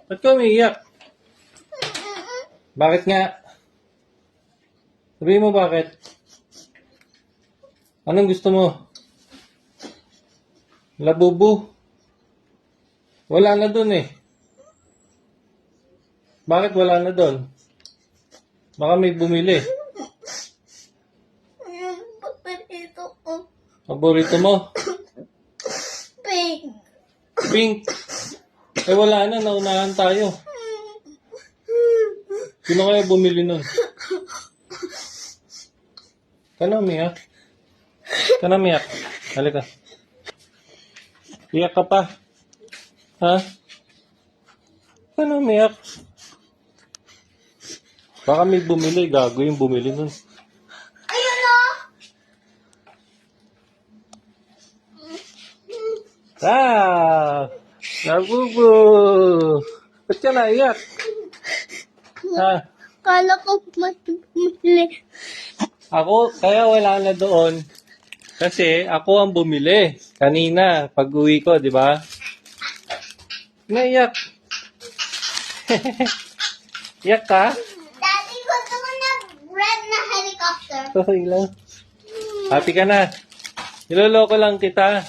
Ba't ka umiiyak? Bakit nga? Sabihin mo bakit? Anong gusto mo? Labubu? Wala na dun eh. Bakit wala na dun? Baka may bumili. Yung paborito ko. Paborito mo? Pink. Pink. Eh wala na, naunahan tayo. Sino kaya bumili nun? Kano umiyak? Kano umiyak? Halika. Iyak ka pa. Ha? Kano umiyak? Baka may bumili. Gago yung bumili nun. Ayun na! Ah! Labubu! Ba't ka naiyak? Ha? Kala ko mali. Ako, kaya wala na doon. Kasi ako ang bumili. Kanina, pag uwi ko, di ba? Naiyak. Iyak ka? Daddy, gusto ko na red na helicopter. Okay lang. Happy ka na. Niloloko lang kita.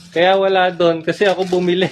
Kaya wala doon kasi ako bumili.